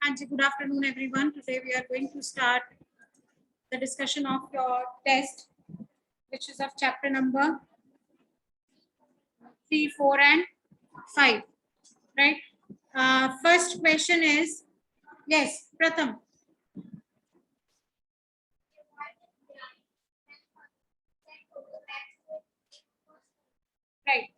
Anji, good afternoon, everyone. Today we are going to start the discussion of your test, which is of chapter number 3, 4, and 5. Right? First question is, yes, Pratham. Right.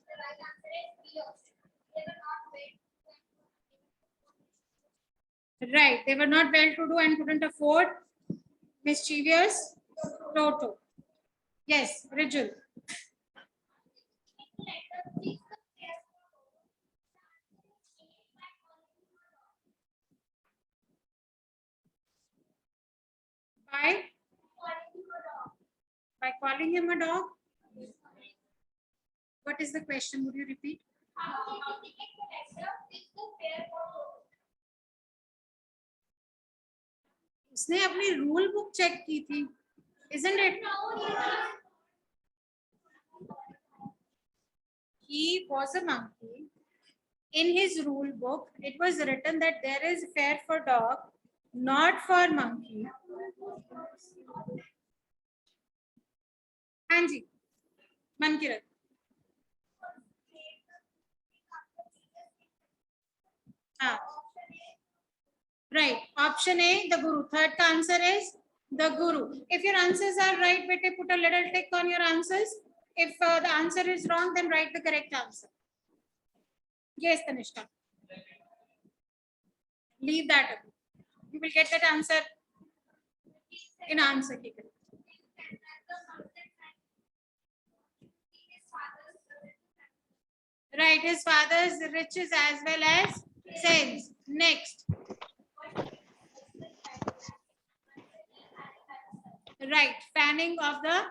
Right. They were not well-to-do and couldn't afford mischievous Toto. Yes, Rijul. By calling him a dog. What is the question? Would you repeat? उसने अपनी rule book check की थी, isn't it? He was a monkey. In his rule book, it was written that there is fare for dog, not for monkey. हाँ जी, मन की रख. हाँ. Right. Option A, the guru. Third answer is the guru. If your answers are right, bete, put a little tick on your answers. If the answer is wrong, then write the correct answer. Yes, Tanishka. Leave that. You will get that answer in answer key. Right. His father's riches as well as sins. Next. Right. Fanning of the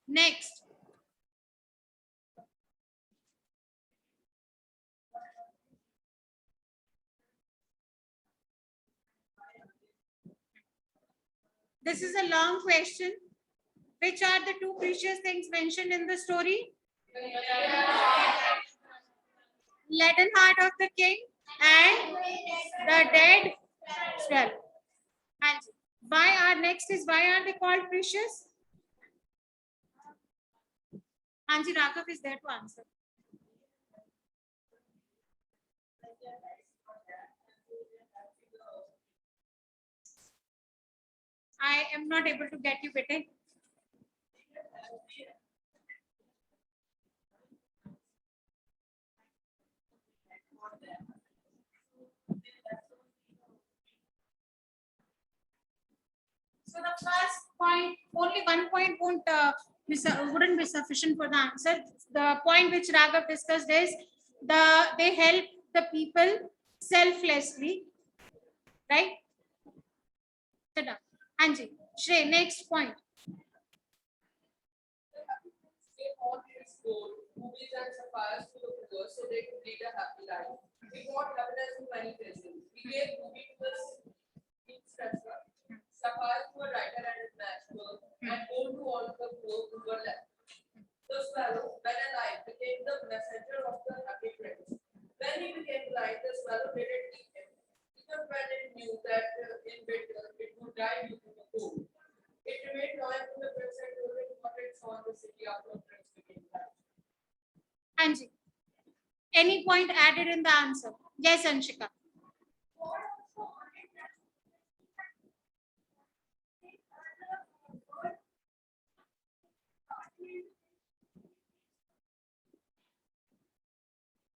next. This is a long question. Which are the two precious things mentioned in the story? Leaden heart of the king and the dead swell. And why are they called precious? Anji, Raghav is there to answer. I am not able to get you, bete. So the first point, only 1 point wouldn't be sufficient for the answer. The point which Raghav discussed is they help the people selflessly, right? Anji, Shrey, next point. Movies and sapphires to the poor so they could lead a happy life. We got happiness in many places. We gave movie to the treasurer, sapphires to a writer and his matchwork, and gold to all the poor who were left. The swallow, when alive, became the messenger of the happy prince. When he became blind, the swallow did it eat him. Even when it knew that in winter it would die due to the cold. It remained loyal to the prince and told him what it saw in the city after the prince became blind. Anji, any point added in the answer? Yes, Anshika.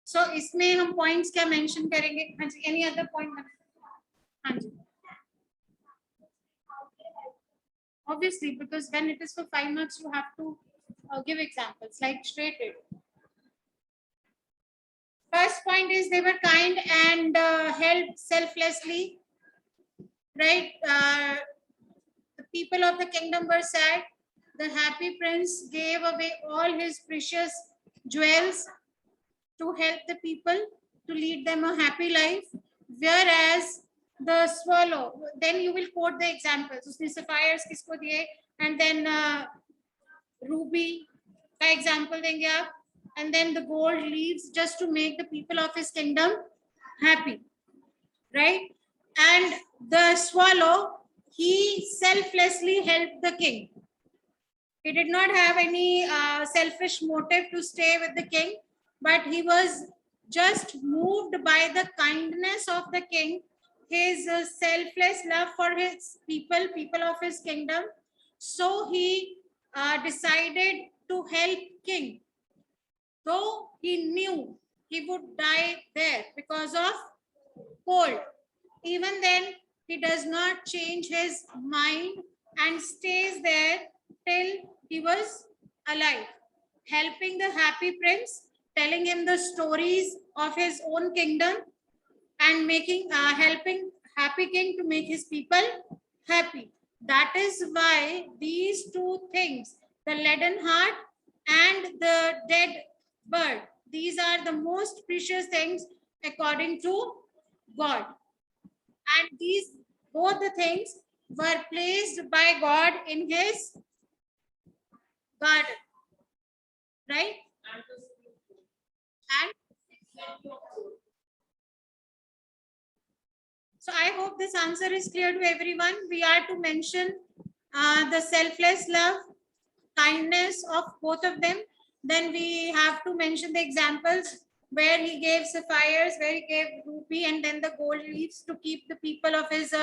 So इसमें हम points क्या mention करेंगे? Any other point? Anji. Obviously, because when it is for 5 marks, you have to give examples like straight it. First point is they were kind and helped selflessly, right? The people of the kingdom were sad. The happy prince gave away all his precious jewels to help the people, to lead them a happy life. Whereas the swallow, then you will quote the examples. Usne sapphires kisko diye, and then ruby का example देंगे आप, and then the gold leaves just to make the people of his kingdom happy. right? And the swallow, he selflessly helped the king. He did not have any selfish motive to stay with the king, but he was just moved by the kindness of the king, his selfless love for his people of his kingdom. So he decided to help king, though he knew he would die there because of cold. Even then, he does not change his mind and stays there till he was alive, helping the happy prince, telling him the stories of his own kingdom, and making helping happy king to make his people happy. That is why these two things, the leaden heart and the dead bird, these are the most precious things according to God. And these both the things were placed by God in his garden, right? And so I hope this answer is clear to everyone. We are to mention the selfless love, kindness of both of them. Then we have to mention the examples where he gave sapphires, where he gave rupee, and then the gold leaves to keep the people of his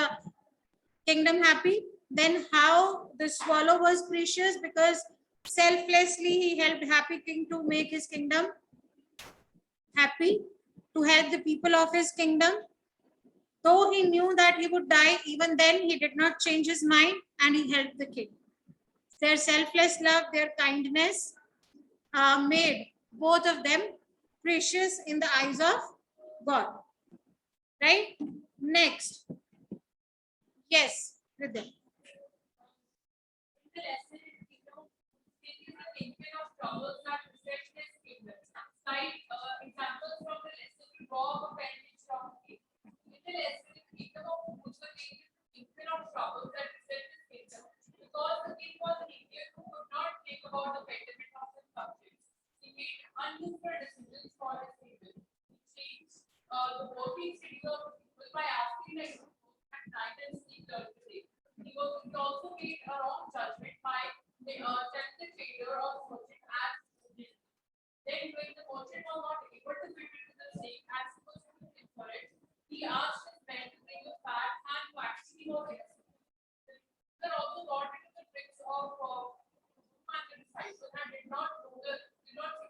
kingdom happy. Then how the swallow was precious because selflessly he helped happy king to make his kingdom happy, to help the people of his kingdom. Though he knew that he would die, even then he did not change his mind and he helped the king. Their selfless love, their kindness made both of them precious in the eyes of God. Right? Next. Yes, Ridhim. The lesson, it is a kingdom of troubles that reflect his kingdom. Cite examples from the lesson we draw a parentage from king. In the lesson, the kingdom of Musa king is a kingdom of troubles that reflect his kingdom. Because the king was an Indian who could not think about the betterment of his subjects. He made unusual decisions for his kingdom. He changed the working schedule of people by asking them to work at night and sleep during the day. He also made a wrong judgment by telling the trader of merchant as Muslim. Then, when the merchant was not able to fit into the snake as he was looking for it, he asked his men to bring a fat and who actually was innocent. The ruler also got into the tricks of human disciples and did not see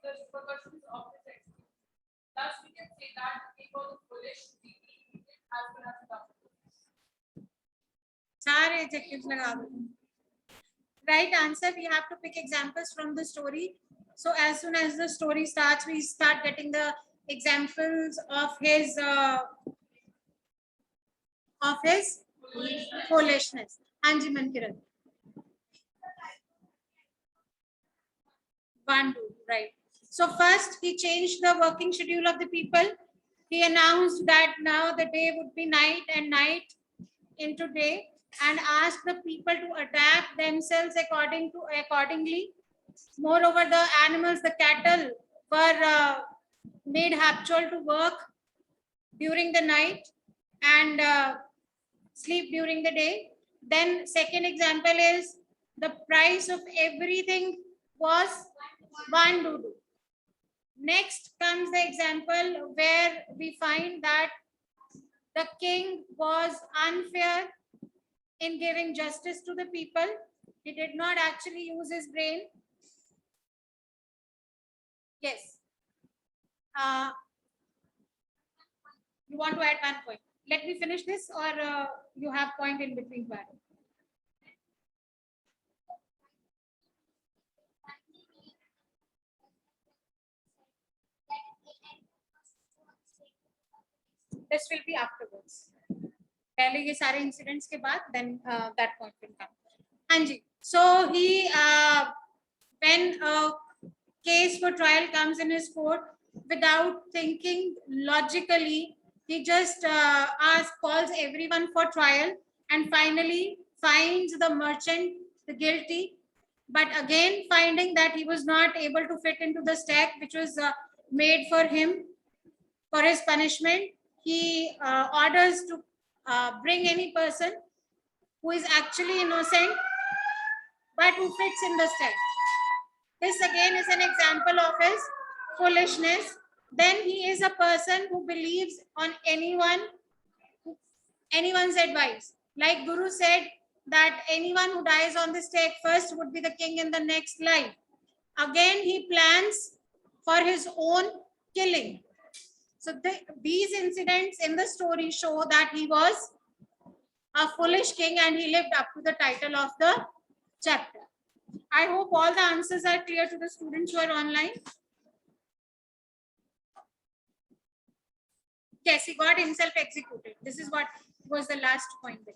the repercussions of his experience. Thus, we can say that the king was a foolish, deeply wicked, as well as a dumb. सारे adjectives लगा दो. Right answer, we have to pick examples from the story. So as soon as the story starts, we start getting the examples of his foolishness. Anji Mankiran. One, two, right. So first he changed the working schedule of the people. He announced that now the day would be night and night into day, and asked the people to adapt themselves accordingly. Moreover, the animals, the cattle, were made habitual to work during the night and sleep during the day. Then second example is the price of everything was 1 dudu. Next comes the example where we find that the king was unfair in giving justice to the people. He did not actually use his brain. Yes. You want to add one point? Let me finish this, or you have point in between to add? This will be afterwards. पहले ये सारे incidents के बाद, then that point will come. हाँ जी. So he when a case for trial comes in his court, without thinking logically, he just calls everyone for trial and finally finds the merchant the guilty. But again, finding that he was not able to fit into the stack which was made for him for his punishment, he orders to bring any person who is actually innocent but who fits in the stead. This again is an example of his foolishness. Then he is a person who believes on anyone's advice. Like Guru said that anyone who dies on the stake first would be the king in the next life. Again, he plans for his own killing. So these incidents in the story show that he was a foolish king and he lived up to the title of the chapter. I hope all the answers are clear to the students who are online. Yes, he got himself executed. This is what was the last point there.